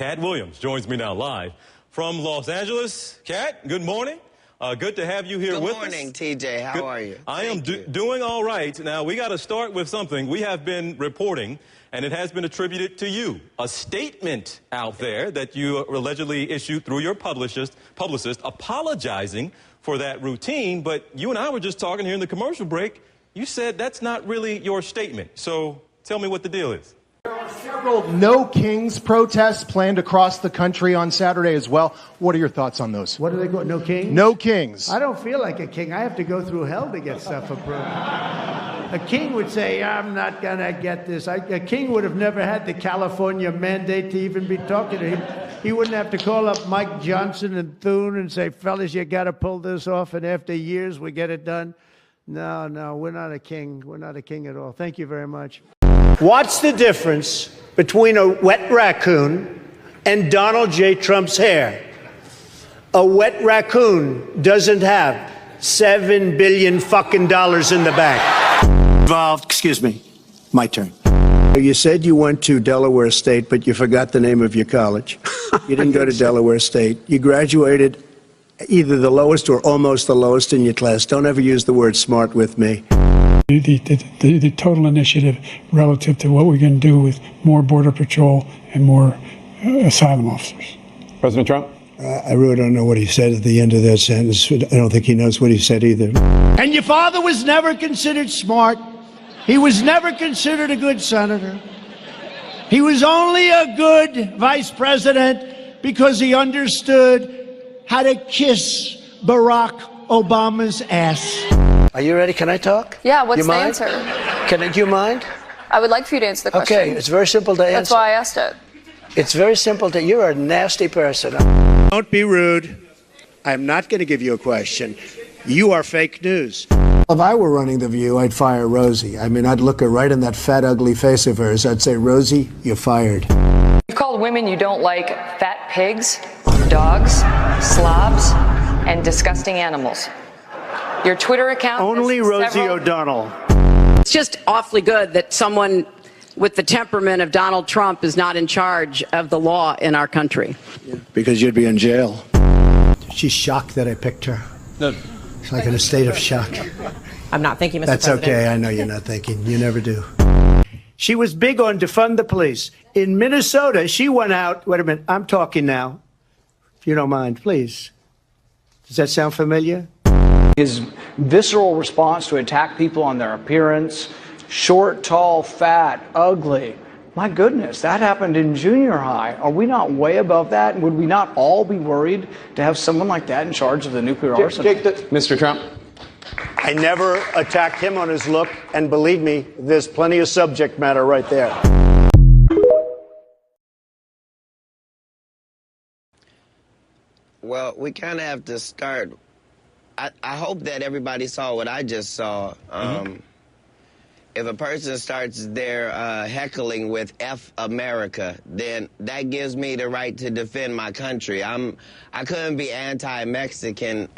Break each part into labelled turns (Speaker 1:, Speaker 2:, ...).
Speaker 1: Katt Williams joins me now live from Los Angeles. Katt, good morning. Good to have you here with us.
Speaker 2: Good morning, TJ. How are you?
Speaker 1: I am doing all right. Now, we got to start with something. We have been reporting, and it has been attributed to you, a statement out there that you allegedly issued through your publicist apologizing for that routine. But you and I were just talking here in the commercial break. You said that's not really your statement. So tell me what the deal is.
Speaker 3: There are several No Kings protests planned across the country on Saturday as well. What are your thoughts on those?
Speaker 4: What do they call No Kings?
Speaker 3: No Kings.
Speaker 4: I don't feel like a king. I have to go through hell to get stuff approved. A king would say, I'm not going to get this. A king would have never had the California mandate to even be talking to him. He wouldn't have to call up Mike Johnson and Thune and say, fellas, you got to pull this off, and after years we get it done. No, we're not a king. We're not a king at all. Thank you very much. What's the difference between a wet raccoon and Donald J. Trump's hair? A wet raccoon doesn't have $7 billion fucking dollars in the bank. Involved, excuse me, my turn. You said you went to Delaware State, but you forgot the name of your college. You didn't go to Delaware State. You graduated either the lowest or almost the lowest in your class. Don't ever use the word smart with me.
Speaker 5: The total initiative relative to what we're going to do with more Border Patrol and more asylum officers.
Speaker 6: President Trump?
Speaker 4: I really don't know what he said at the end of that sentence. I don't think he knows what he said either. And your father was never considered smart. He was never considered a good senator. He was only a good vice president because he understood how to kiss Barack Obama's ass. Are you ready? Can I talk?
Speaker 7: Yeah, what's the answer?
Speaker 4: Do you mind?
Speaker 7: I would like for you to answer the question.
Speaker 4: Okay, it's very simple to answer.
Speaker 7: That's why I asked it.
Speaker 4: It's very simple to, you're a nasty person. Don't be rude. I'm not going to give you a question. You are fake news. If I were running The View, I'd fire Rosie. I mean, I'd look her right in that fat, ugly face of hers. I'd say, Rosie, you're fired.
Speaker 7: You've called women you don't like fat pigs, dogs, slobs, and disgusting animals. Your Twitter account...
Speaker 4: Only Rosie O'Donnell.
Speaker 8: It's just awfully good that someone with the temperament of Donald Trump is not in charge of the law in our country.
Speaker 4: Yeah, because you'd be in jail. She's shocked that I picked her. No. She's like in a state of shock.
Speaker 8: I'm not thinking, Mr.
Speaker 4: That's
Speaker 8: President.
Speaker 4: okay. I know you're not thinking. You never do. She was big on defund the police. In Minnesota, she went out... Wait a minute. I'm talking now. If you don't mind, please. Does that sound familiar?
Speaker 9: His visceral response to attack people on their appearance, short, tall, fat, ugly. My goodness, that happened in junior high. Are we not way above that? Would we not all be worried to have someone like that in charge of the nuclear arsenal?
Speaker 6: Mr. Trump?
Speaker 4: I never attacked him on his look, and believe me, there's plenty of subject matter right there.
Speaker 2: Well, we kind of have to start. I hope that everybody saw what I just saw. If a person starts their heckling with F America, then that gives me the right to defend my country. I couldn't be anti-Mexican.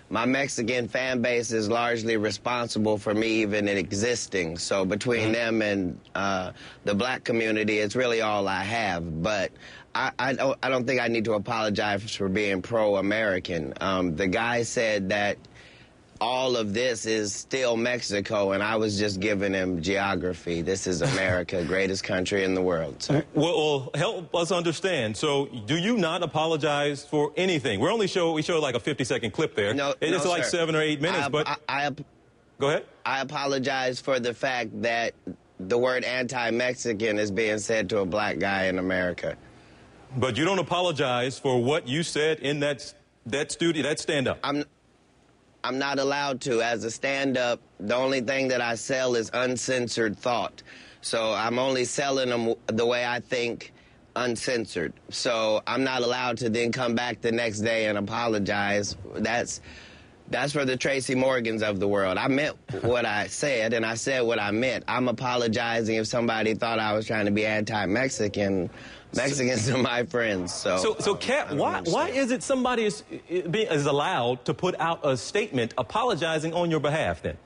Speaker 2: My Mexican fan base is largely responsible for me even existing. So between them and the black community, it's really all I have. But I don't think I need to apologize for being pro-American. The guy said that all of this is still Mexico, and I was just giving him geography. This is America, greatest country in the world. So.
Speaker 1: Well, help us understand. So, do you not apologize for anything? We show like a 50-second clip there. It's like 7 or 8 minutes, but go ahead.
Speaker 2: I apologize for the fact that the word anti-Mexican is being said to a black guy in America.
Speaker 1: But you don't apologize for what you said in that stand-up.
Speaker 2: I'm not allowed to. As a stand-up, the only thing that I sell is uncensored thought. So I'm only selling them the way I think, uncensored. So I'm not allowed to then come back the next day and apologize. That's for the Tracy Morgans of the world. I meant what I said, and I said what I meant. I'm apologizing if somebody thought I was trying to be anti-Mexican. Mexicans are my friends,
Speaker 1: So Katt, why is it somebody is allowed to put out a statement apologizing on your behalf then?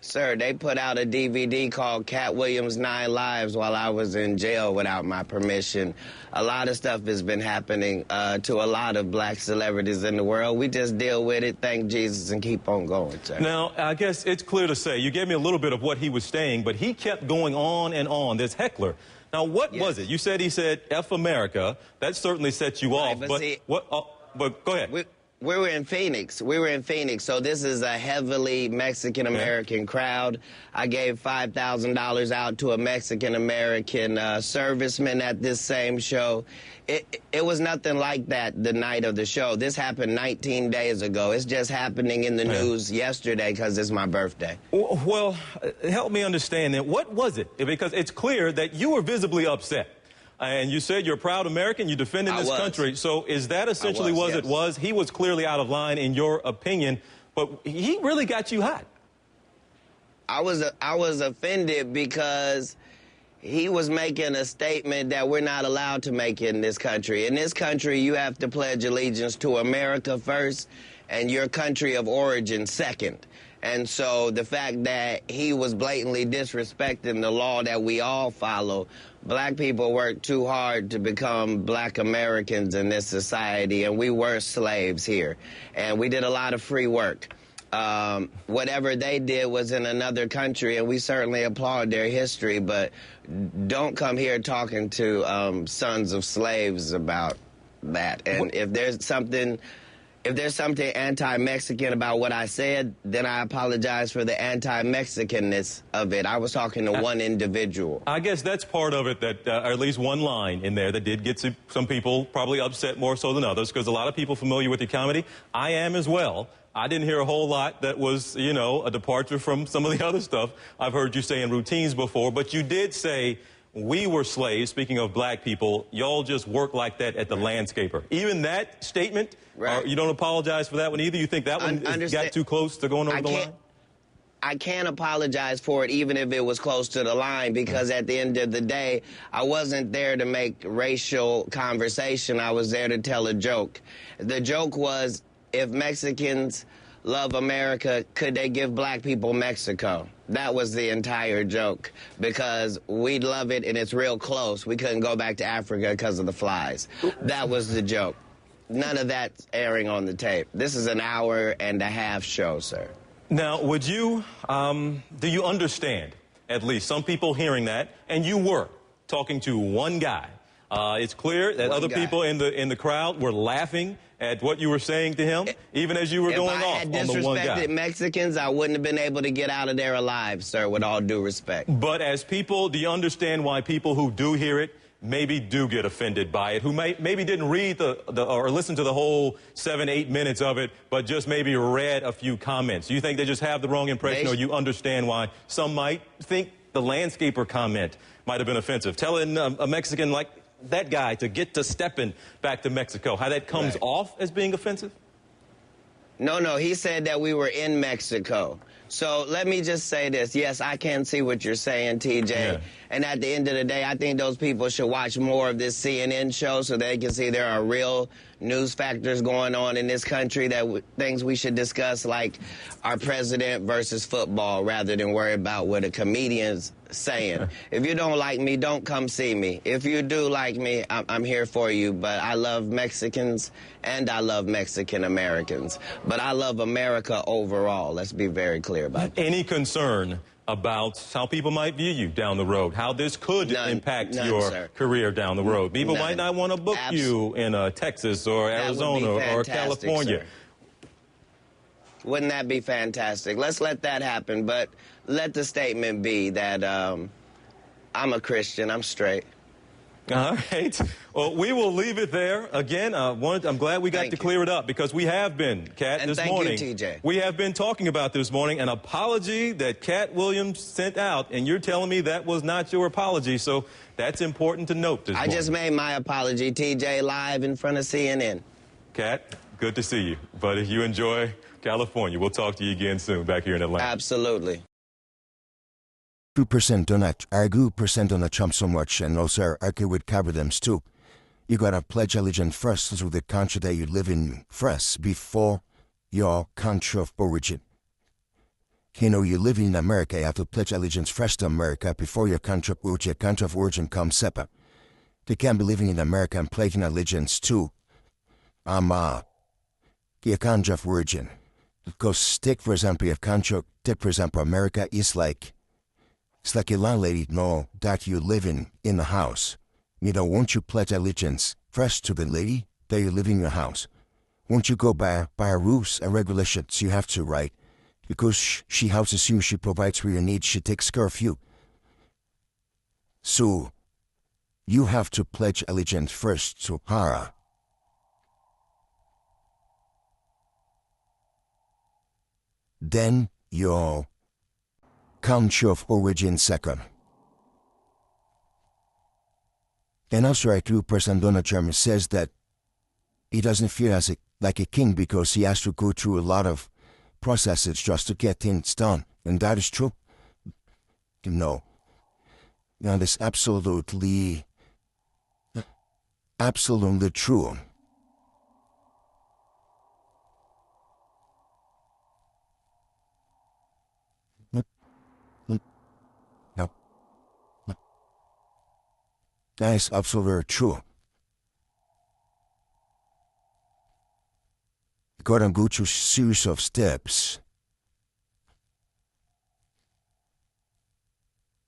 Speaker 2: Sir, they put out a DVD called Katt Williams' 9 Lives while I was in jail without my permission. A lot of stuff has been happening to a lot of black celebrities in the world. We just deal with it, thank Jesus, and keep on going, sir.
Speaker 1: Now, I guess it's clear to say, you gave me a little bit of what he was saying, but he kept going on and on, this heckler. Now, what was it? You said he said, F America. That certainly set you off.
Speaker 2: But
Speaker 1: But,
Speaker 2: see,
Speaker 1: but go ahead.
Speaker 2: We were in Phoenix. So this is a heavily Mexican-American crowd. I gave $5,000 out to a Mexican-American serviceman at this same show. It was nothing like that the night of the show. This happened 19 days ago. It's just happening in the news yesterday because it's my birthday.
Speaker 1: Well, help me understand that. What was it? Because it's clear that you were visibly upset. And you said you're a proud American, you defended this country. So is that essentially what it was? He was clearly out of line in your opinion, but he really got you hot.
Speaker 2: I was offended because he was making a statement that we're not allowed to make in this country. In this country, you have to pledge allegiance to America first and your country of origin second. And so the fact that he was blatantly disrespecting the law that we all follow, black people worked too hard to become black Americans in this society, and we were slaves here. And we did a lot of free work. Whatever they did was in another country, and we certainly applaud their history, but don't come here talking to sons of slaves about that. And if there's something anti-Mexican about what I said, then I apologize for the anti-Mexicanness of it. I was talking to one individual.
Speaker 1: I guess that's part of it, that or at least one line in there that did get some people probably upset more so than others, because a lot of people familiar with your comedy. I am as well. I didn't hear a whole lot that was, you know, a departure from some of the other stuff I've heard you say in routines before, but you did say, we were slaves, speaking of black people, y'all just work like that at the landscaper. Even that statement, you don't apologize for that one either? You think that one got too close to going over the line?
Speaker 2: I can't apologize for it even if it was close to the line, because at the end of the day, I wasn't there to make racial conversation. I was there to tell a joke. The joke was, if Mexicans love America, could they give black people Mexico? That was the entire joke, because we'd love it and it's real close. We couldn't go back to Africa because of the flies. That was the joke. None of that's airing on the tape. This is an hour-and-a-half show, sir.
Speaker 1: Now, would you, do you understand, at least some people hearing that, and you were talking to one guy. It's clear that other people in the crowd were laughing at what you were saying to him, even as you were going off on the one guy.
Speaker 2: If I had disrespected Mexicans, I wouldn't have been able to get out of there alive, sir, with all due respect.
Speaker 1: But as people, do you understand why people who do hear it maybe do get offended by it, who maybe didn't read or listen to the whole 7-8 minutes of it, but just maybe read a few comments? Do you think they just have the wrong impression, or you understand why some might think the landscaper comment might have been offensive? Telling a Mexican like that guy to get to stepping back to Mexico, how that comes off as being offensive?
Speaker 2: No, he said that we were in Mexico. So let me just say this. Yes, I can see what you're saying, TJ. Yeah. And at the end of the day, I think those people should watch more of this CNN show so they can see there are real news factors going on in this country, things we should discuss, like our president versus football, rather than worry about what a comedian's saying. If you don't like me, don't come see me. If you do like me, I'm here for you. But I love Mexicans and I love Mexican Americans. But I love America overall. Let's be very clear about that.
Speaker 1: Any concern about how people might view you down the road, how this could impact your career down the road? People might not want to book you in Texas or Arizona or California.
Speaker 2: Sir. Wouldn't that be fantastic? Let's let that happen, but let the statement be that I'm a Christian, I'm straight.
Speaker 1: All right. Well, we will leave it there. Again, I'm glad we got to clear it up, because we have been, Katt, this morning.
Speaker 2: Thank you, TJ.
Speaker 1: We have been talking about this morning an apology that Katt Williams sent out, and you're telling me that was not your apology, so that's important to note this morning.
Speaker 2: I just made my apology, TJ, live in front of CNN.
Speaker 1: Katt, good to see you, buddy. You enjoy California. We'll talk to you again soon back here in Atlanta.
Speaker 2: Absolutely.
Speaker 6: 2% on that, 2% on a chump so much, and also I would cover them too. You gotta pledge allegiance first to the country that you live in first, before your country of origin. You know, you live in America, you have to pledge allegiance first to America before your country of origin comes separate. They can't be living in America and pledging allegiance to your country of origin. Because take for example America is like, it's like a landlady know that you live in the house. You know, won't you pledge allegiance first to the lady that you live in your house? Won't you go by rules and regulations you have to, right? Because she houses you, she provides for your needs, she takes care of you. So, you have to pledge allegiance first to her. Then your country of origin second. And also I too, President Donald Trump says that he doesn't feel like a king because he has to go through a lot of processes just to get things done. And that is true. No. That's absolutely true. No. That is absolutely true. You gotta go through a series of steps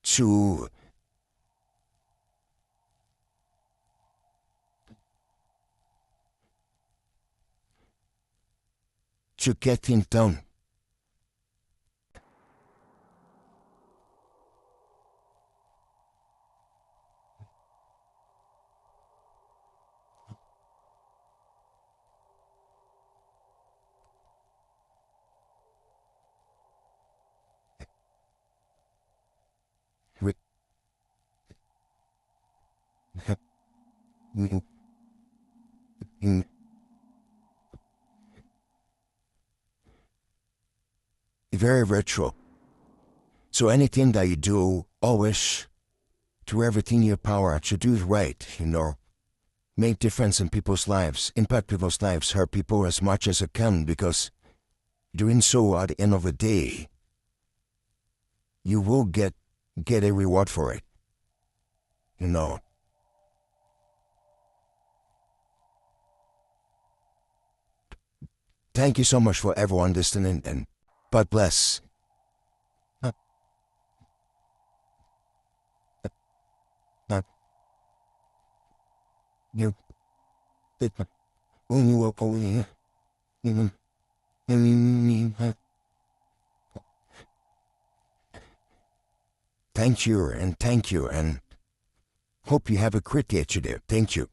Speaker 6: to get things done. Very retro. So anything that you do, always do everything in your power to do it right, you know. Make difference in people's lives, impact people's lives, hurt people as much as you can, because doing so at the end of the day, you will get a reward for it. You know. Thank you so much for everyone listening, and God bless. You did thank you, and hope you have a great day today. Thank you.